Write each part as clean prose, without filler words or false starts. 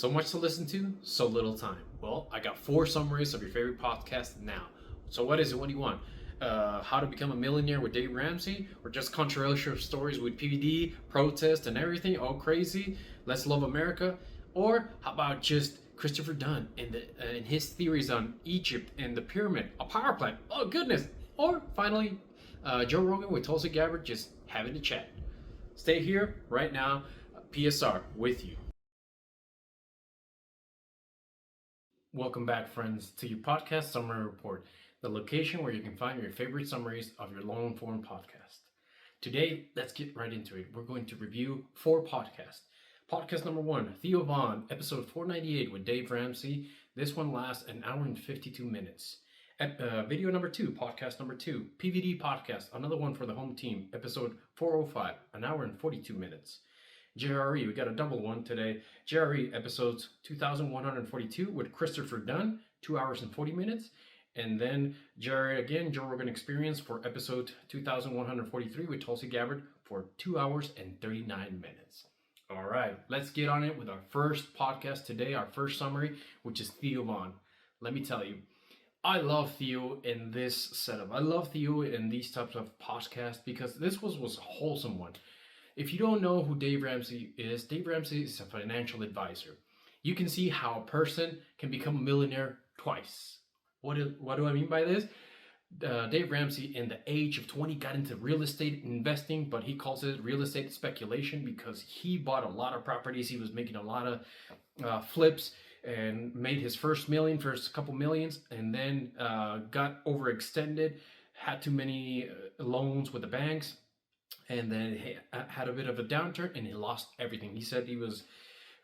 So much to listen to, so little time. Well, I got 4 summaries of your favorite podcast now. So what is it? What do you want? How to Become a Millionaire with Dave Ramsey? Or just controversial stories with PBE, protest and everything, all crazy? Let's Love America? Or how about just Christopher Dunn and his theories on Egypt and the pyramid, a power plant? Oh goodness! Or finally, Joe Rogan with Tulsi Gabbard just having a chat. Stay here right now, PSR with you. Welcome back, friends, to your podcast summary report, the location where you can find your favorite summaries of your long form podcast. Today, let's get right into it. We're going to review 4 podcasts. Podcast number 1, Theo Vaughn, episode 498 with Dave Ramsey. This one lasts an hour and 52 minutes. Video number 2, podcast number 2, PVD podcast, another one for the home team, episode 405, an hour and 42 minutes. JRE, we got a double one today. JRE episodes 2142 with Christopher Dunn, 2 hours and 40 minutes. And then JRE again, Joe Rogan Experience for episode 2143 with Tulsi Gabbard for 2 hours and 39 minutes. All right, let's get on it with our first podcast today, our first summary, which is Theo Vaughn. Let me tell you, I love Theo in this setup. I love Theo in these types of podcasts because this was a wholesome one. If you don't know who Dave Ramsey is a financial advisor. You can see how a person can become a millionaire twice. What do I mean by this? Dave Ramsey, in the age of 20, got into real estate investing, but he calls it real estate speculation because he bought a lot of properties. He was making a lot of flips and made his first couple millions, and then got overextended, had too many loans with the banks, and then he had a bit of a downturn and he lost everything. He said he was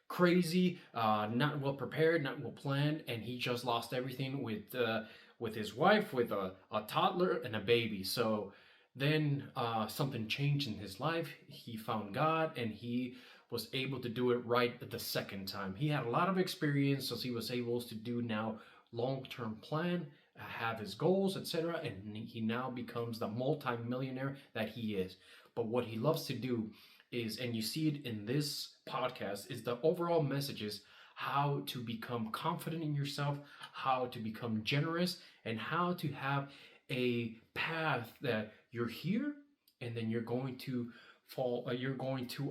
crazy, not well prepared, not well planned, and he just lost everything with his wife, with a toddler and a baby. So then something changed in his life. He found God and he was able to do it right the second time. He had a lot of experience, so he was able to do now long-term plan, have his goals, etc., and he now becomes the multi-millionaire that he is. But what he loves to do is, and you see it in this podcast, is the overall message is how to become confident in yourself, how to become generous, and how to have a path that you're here and then you're going to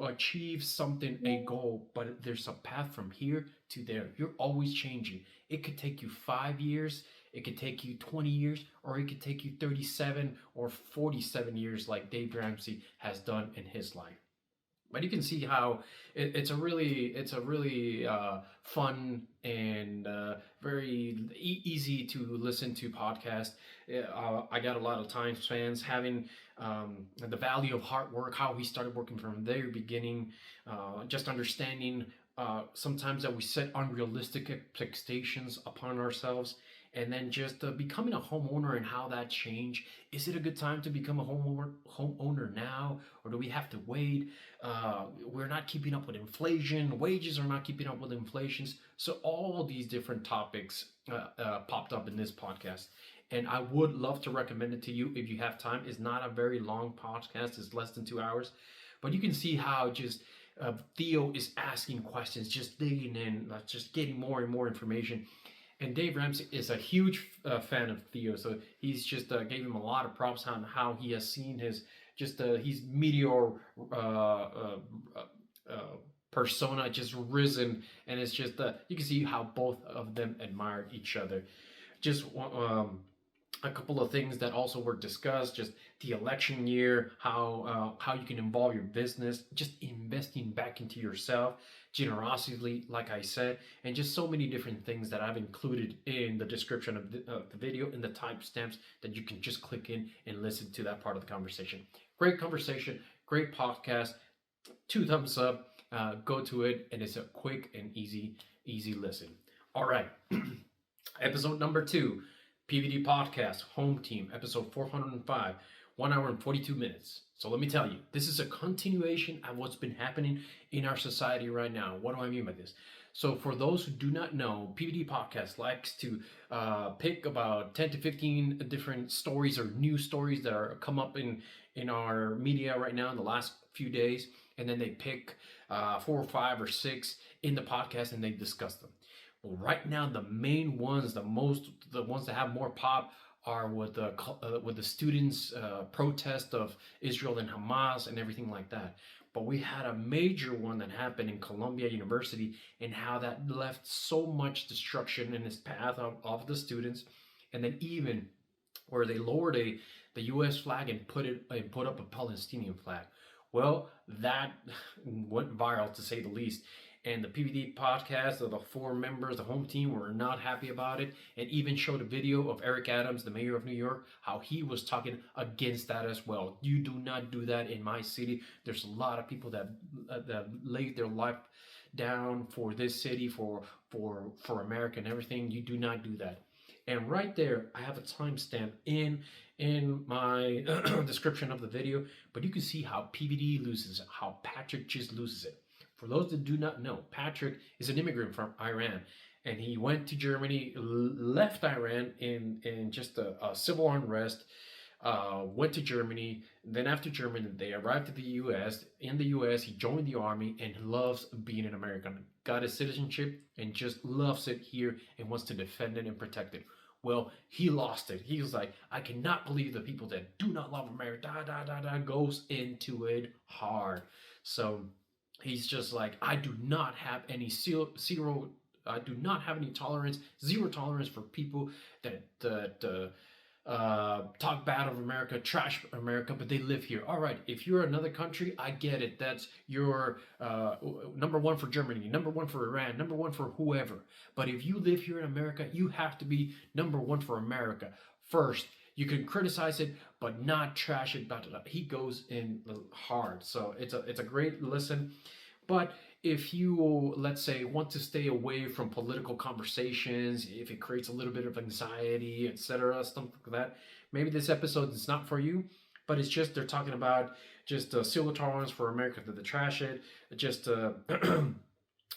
achieve something, a goal, but there's a path from here to there. You're always changing. It could take you 5 years, it could take you 20 years, or it could take you 37 or 47 years like Dave Ramsey has done in his life. But you can see how it's a really fun and very easy to listen to podcast. I got a lot of time spans having the value of hard work, how he started working from the very beginning, just understanding sometimes that we set unrealistic expectations upon ourselves, and then just becoming a homeowner and how that changed. Is it a good time to become a homeowner now, or do we have to wait? We're not keeping up with inflation. Wages are not keeping up with inflations. So all these different topics popped up in this podcast. And I would love to recommend it to you if you have time. It's not a very long podcast. It's less than 2 hours. But you can see how just Theo is asking questions, just digging in, just getting more and more information. And Dave Ramsey is a huge fan of Theo, so he's just gave him a lot of props on how he has seen his meteor persona just risen, and it's just you can see how both of them admire each other. Just a couple of things that also were discussed, just the election year, how you can involve your business, just investing back into yourself, generosity, like I said, and just so many different things that I've included in the description of the video, in the timestamps that you can just click in and listen to that part of the conversation. Great conversation, great podcast, 2 thumbs up, go to it, and it's a quick and easy listen. All right, episode number 2. PVD Podcast, Home Team, episode 405, 1 hour and 42 minutes. So let me tell you, this is a continuation of what's been happening in our society right now. What do I mean by this? So for those who do not know, PBD Podcast likes to pick about 10 to 15 different stories or news stories that are come up in our media right now in the last few days, and then they pick 4 or 5 or 6 in the podcast and they discuss them. Well, right now the main ones, the ones that have more pop are with the students' protest of Israel and Hamas and everything like that. But we had a major one that happened in Columbia University, and how that left so much destruction in its path of the students, and then even where they lowered the U.S. flag and put up a Palestinian flag. Well, that went viral to say the least. And the PBD podcast, of the 4 members, the home team, were not happy about it, and even showed a video of Eric Adams, the mayor of New York, how he was talking against that as well. You do not do that in my city. There's a lot of people that laid their life down for this city, for America and everything. You do not do that. And right there, I have a timestamp in my description of the video, but you can see how PBD loses it, how Patrick just loses it. For those that do not know, Patrick is an immigrant from Iran, and he went to Germany, left Iran in just a civil unrest, went to Germany. Then after Germany, they arrived to the U.S. In the U.S., he joined the army and loves being an American. Got his citizenship and just loves it here and wants to defend it and protect it. Well, he lost it. He was like, I cannot believe the people that do not love America, goes into it hard. So he's just like, I do not have any zero. I do not have any tolerance, zero tolerance for people that talk bad of America, trash America, but they live here. All right, if you're another country, I get it. That's your number one for Germany, number one for Iran, number one for whoever. But if you live here in America, you have to be number one for America first. You can criticize it, but not trash it. He goes in hard. So it's a great listen. But if you, let's say, want to stay away from political conversations, if it creates a little bit of anxiety, etc., stuff like that, maybe this episode is not for you. But it's just, they're talking about just zero tolerance for America, that they trash it, just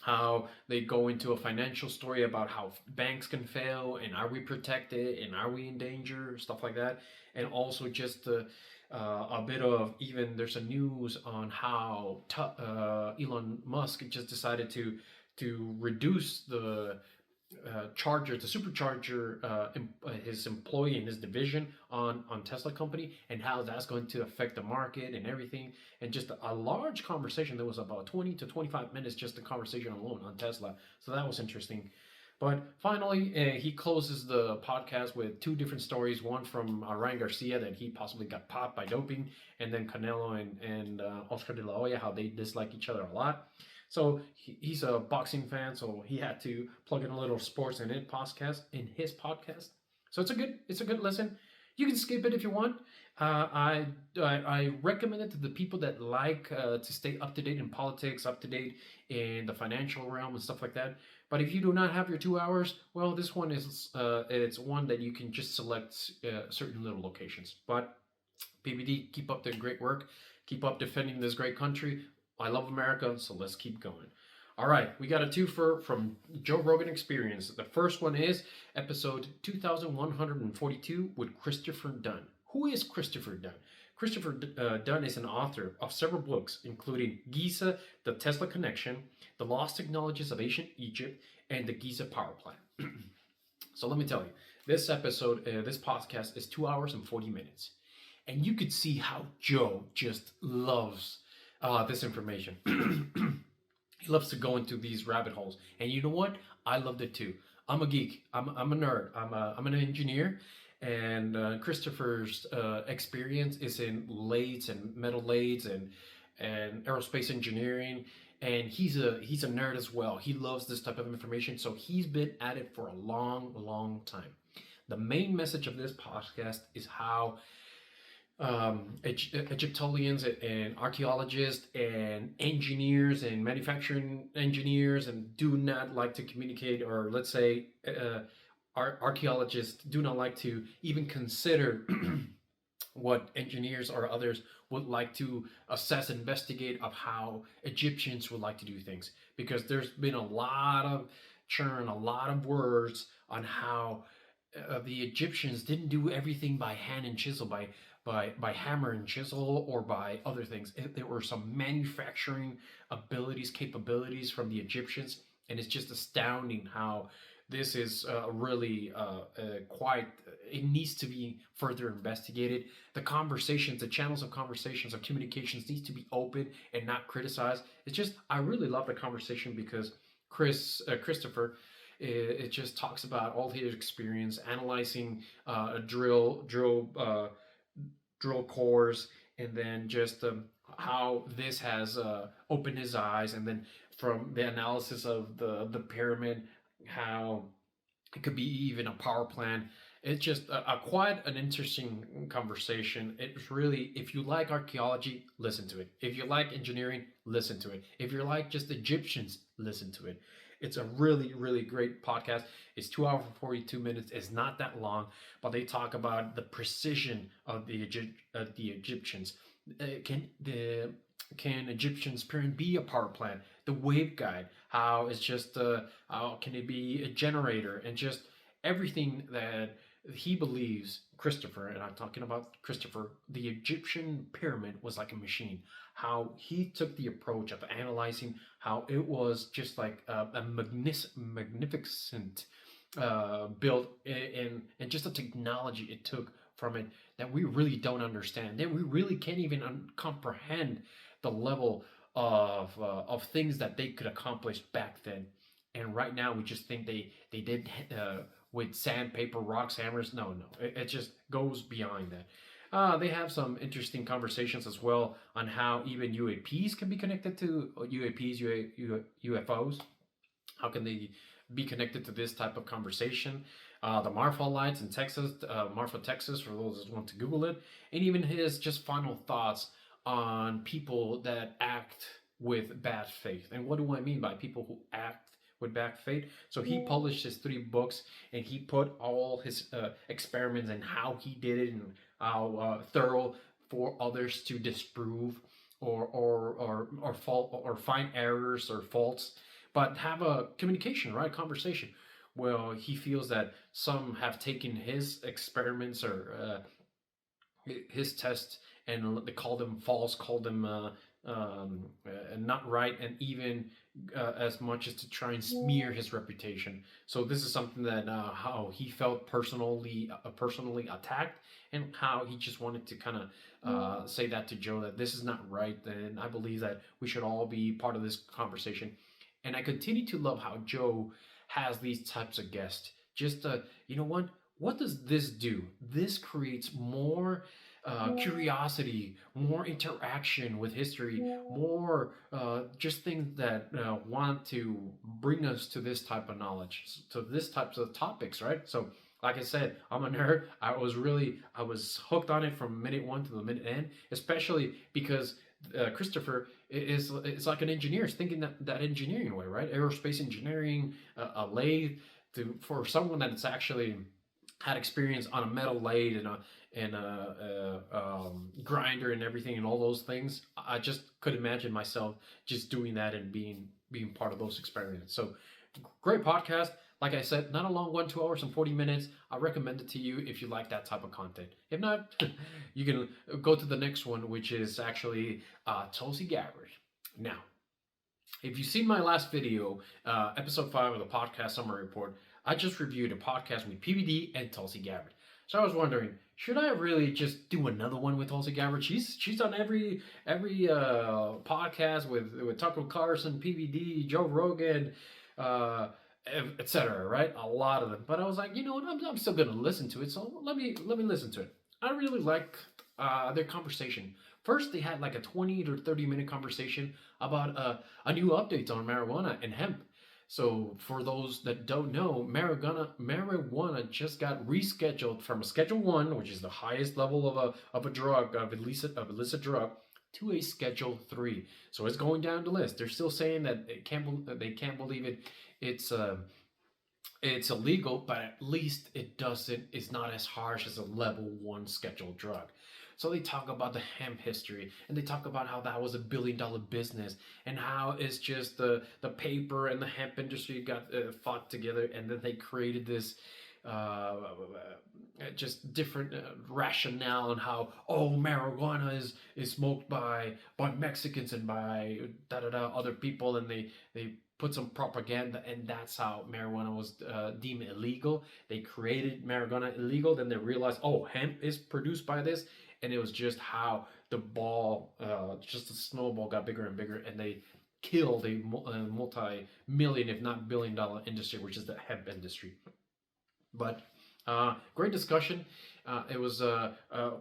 how they go into a financial story about how banks can fail, and are we protected, and are we in danger, stuff like that. And also just a bit of, even there's a news on how Elon Musk just decided to reduce the supercharger, his employee in his division on Tesla company, and how that's going to affect the market and everything. And just a large conversation that was about 20 to 25 minutes, just the conversation alone on Tesla. So that was interesting. But finally, he closes the podcast with 2 different stories. One from Ryan Garcia, that he possibly got popped by doping, and then Canelo and Oscar de la Hoya, how they dislike each other a lot. So he's a boxing fan, so he had to plug in a little sports in his podcast. So it's a good listen. You can skip it if you want. I recommend it to the people that like to stay up to date in politics, up to date in the financial realm and stuff like that. But if you do not have your 2 hours, well, this one is it's one that you can just select certain little locations. But PBD, keep up the great work. Keep up defending this great country. I love America, so let's keep going. All right, we got a twofer from Joe Rogan Experience. The first one is episode 2142 with Christopher Dunn. Who is Christopher Dunn? Christopher Dunn is an author of several books, including Giza, the Tesla Connection, The Lost Technologies of Ancient Egypt, and the Giza Power Plant. So let me tell you, this episode, this podcast is 2 hours and 40 minutes. And you could see how Joe just loves this information. He loves to go into these rabbit holes, and you know what? I loved it too. I'm a geek. I'm a nerd. I'm an engineer, and Christopher's experience is in lathes and metal lathes and aerospace engineering, and he's a nerd as well. He loves this type of information, so he's been at it for a long time. The main message of this podcast is how Egyptologians and archaeologists and engineers and manufacturing engineers and do not like to communicate, or let's say archaeologists do not like to even consider what engineers or others would like to assess, investigate of how Egyptians would like to do things. Because there's been a lot of churn, a lot of words on how the Egyptians didn't do everything by hand and chisel, by hammer and chisel, or by other things. There were some manufacturing abilities, capabilities from the Egyptians, and it's just astounding how this is really quite. It needs to be further investigated. The conversations, the channels of conversations, of communications needs to be open and not criticized. It's just I really love the conversation because Christopher, it just talks about all his experience analyzing drill cores, and then just how this has opened his eyes, and then from the analysis of the pyramid, how it could be even a power plant. It's just a quite an interesting conversation. It's really, if you like archaeology, listen to it. If you like engineering, listen to it. If you like just Egyptians, listen to it. It's a really, really great podcast. It's 2 hours and 42 minutes. It's not that long, but they talk about the precision of the Egyptians. Can Egyptians pyramid be a power plant? The waveguide, how it's just how can it be a generator, and just everything that he believes, Christopher, and I'm talking about Christopher, the Egyptian pyramid was like a machine. How he took the approach of analyzing how it was just like a magnificent build, and just the technology it took from it that we really don't understand. That we really can't even comprehend the level of things that they could accomplish back then. And right now, we just think they did with sandpaper, rocks, hammers. No, no, it just goes beyond that. They have some interesting conversations as well on how even UAPs can be connected to UFOs. How can they be connected to this type of conversation? The Marfa lights in Texas, Marfa, Texas, for those that want to Google it, and even his just final thoughts on people that act with bad faith. And what do I mean by people who act with bad faith? So he published his 3 books, and he put all his experiments and how he did it, and how thorough for others to disprove or fault or find errors or faults, but have a communication, right? Conversation. Well, he feels that some have taken his experiments or his tests, and they called them false, called them not right, and even as much as to try and smear his reputation. So this is something that how he felt personally attacked, and how he just wanted to kind of say that to Joe, that this is not right, and I believe that we should all be part of this conversation. And I continue to love how Joe has these types of guests. Just you know what does this do? This creates more curiosity, more interaction with history, more just things that want to bring us to this type of knowledge, to this types of topics, right? So, like I said, I'm a nerd. I was hooked on it from minute 1 to the minute end, especially because Christopher is like an engineer. Is thinking that engineering way, right? Aerospace engineering, a lathe, for someone that's actually had experience on a metal lathe and a grinder and everything and all those things. I just could imagine myself just doing that and being part of those experiments. So great podcast. Like I said, not a long one, 2 hours and 40 minutes. I recommend it to you if you like that type of content. If not, you can go to the next one, which is actually Tulsi Gabbard. Now, if you've seen my last video, episode 5 of the podcast summary report, I just reviewed a podcast with PBE and Tulsi Gabbard. So I was wondering, should I really just do another one with Tulsi Gabbard? She's on every podcast with Tucker Carlson, PBD, Joe Rogan, etc. Right, a lot of them. But I was like, you know what? I'm still gonna listen to it. So let me listen to it. I really like their conversation. First, they had like a 20 to 30-minute conversation about a new update on marijuana and hemp. So for those that don't know, marijuana just got rescheduled from a Schedule 1, which is the highest level of a drug, of illicit drug, to a Schedule 3. So it's going down the list. They're still saying that they can't believe it. It's illegal, but at least it's not as harsh as a level 1 scheduled drug. So they talk about the hemp history, and they talk about how that was $1 billion business, and how it's just the paper and the hemp industry got fought together, and then they created this uh, just different rationale on how, oh, marijuana is smoked by Mexicans and by da da da other people, and they put some propaganda, and that's how marijuana was deemed illegal. They created marijuana illegal, then they realized, oh, hemp is produced by this, and it was just how the ball, just the snowball got bigger and bigger, and they killed a multi-million, if not billion-dollar industry, which is the hemp industry. But great discussion. It was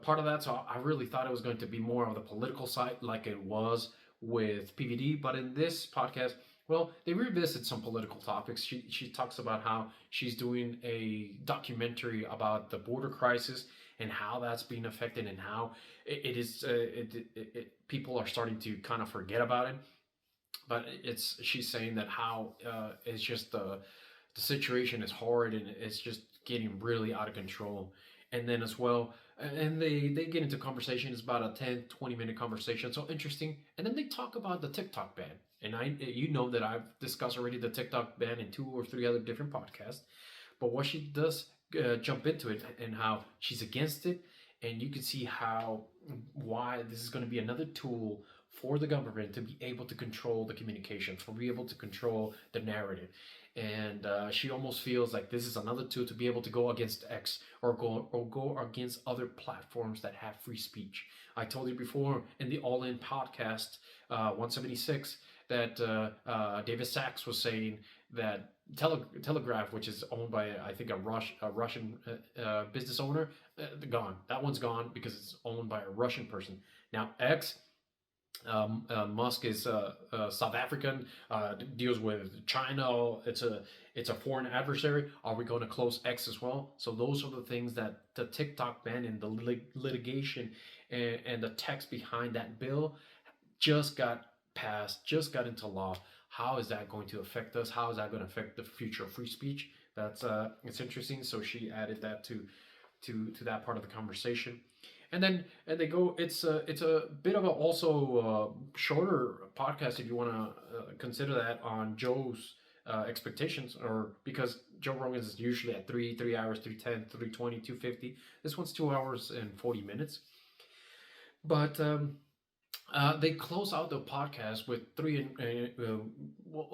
part of that, so I really thought it was going to be more of the political side, like it was with PVD. But in this podcast, well, they revisit some political topics. She talks about how she's doing a documentary about the border crisis and how that's being affected, and how people are starting to kind of forget about it. But she's saying that how it's just the situation is hard, and it's just getting really out of control. And then as well, and they get into conversation. It's about a 10-20 minute conversation, so interesting. And then they talk about the TikTok ban, and you know that I've discussed already the TikTok ban in 2 or 3 other different podcasts. But what she does jump into it, and how she's against it, and you can see how why this is going to be another tool for the government to be able to control the communication, for be able to control the narrative. And she almost feels like this is another tool to be able to go against X, or go against other platforms that have free speech. I told you before in the All In podcast 176 that David Sachs was saying that Telegraph, which is owned by I think a Russian business owner, gone. That one's gone because it's owned by a Russian person. Now X, Musk is South African, deals with China. It's a foreign adversary. Are we going to close X as well? So those are the things that the TikTok ban and the litigation and the text behind that bill just got passed, just got into law. How is that going to affect us? How is that going to affect the future of free speech? That's it's interesting. So she added that to that part of the conversation. And they go. It's a bit of a also shorter podcast if you want to consider that on Joe's expectations, or because Joe Rogan is usually at 3 hours, 310, 320, 250. This one's 2 hours and 40 minutes. But they close out the podcast with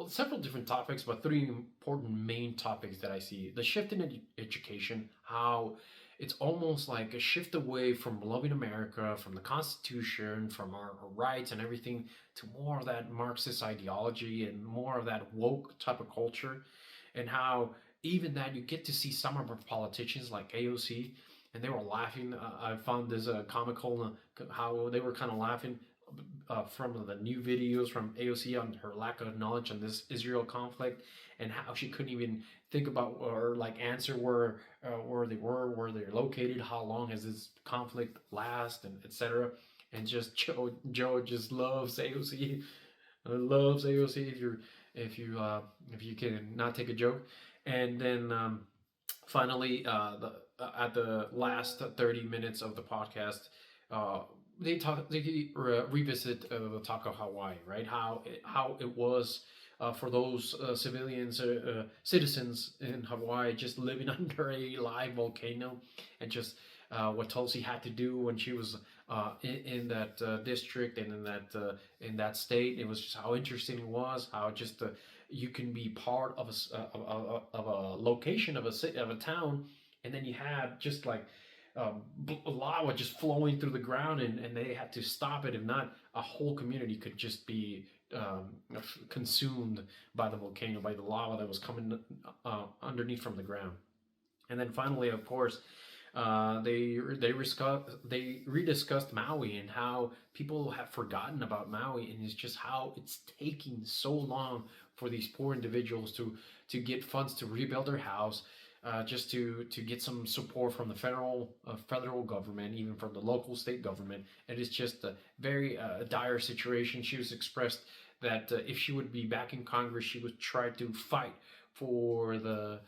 several different topics, but 3 important main topics that I see: the shift in education, how it's almost like a shift away from loving America, from the Constitution, from our rights and everything, to more of that Marxist ideology and more of that woke type of culture. And how even that you get to see some of our politicians like AOC, and they were laughing. I found this comical, how they were kind of laughing from the new videos from AOC on her lack of knowledge on this Israel conflict, and how she couldn't even think about or like answer where they were, where they're located, how long has this conflict last, and etc. And just Joe just loves AOC, loves AOC. If you can not take a joke. And then finally, at the last 30 minutes of the podcast, they revisit the talk of Hawaii, right? How it was for those citizens in Hawaii just living under a live volcano, and just what Tulsi had to do when she was in that district and in that state. It was just how interesting it was, how just you can be part of a location of a town, and then you have just like lava just flowing through the ground, and they had to stop it. If not, a whole community could just be consumed by the volcano, by the lava that was coming underneath from the ground. And then finally, of course, they rediscussed Maui, and how people have forgotten about Maui, and it's just how it's taking so long for these poor individuals to get funds to rebuild their house, just to get some support from the federal government, even from the local state government. It is just a very dire situation. She was expressed that if she would be back in Congress, she would try to fight for the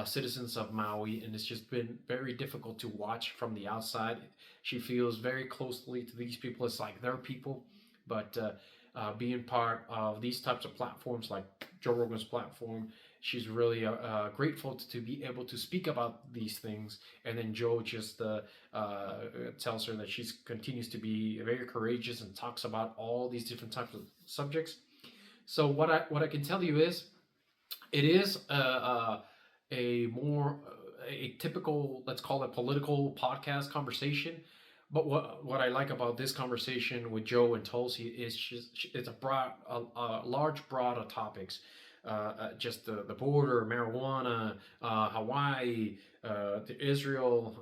citizens of Maui, and it's just been very difficult to watch from the outside. She feels very closely to these people. It's like their people, but being part of these types of platforms like Joe Rogan's platform, she's really grateful to be able to speak about these things. And then Joe just tells her that she continues to be very courageous and talks about all these different types of subjects. So what I can tell you is, it is a more a typical, let's call it, political podcast conversation. But what I like about this conversation with Joe and Tulsi is it's a large broad of topics. Just the border, marijuana, Hawaii, the Israel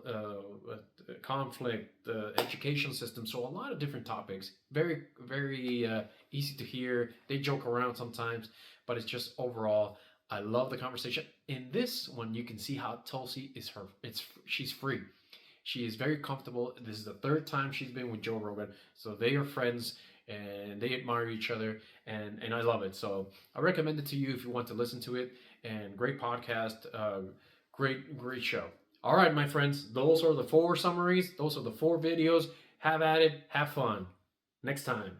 conflict, the education system. So a lot of different topics. Very, very easy to hear. They joke around sometimes, but it's just overall, I love the conversation. In this one, you can see how Tulsi is she's free. She is very comfortable. This is the third time she's been with Joe Rogan, so they are friends and they admire each other, and I love it. So I recommend it to you if you want to listen to it. And great podcast, great show. All right, my friends, those are the 4 summaries. Those are the 4 videos. Have at it. Have fun. Next time.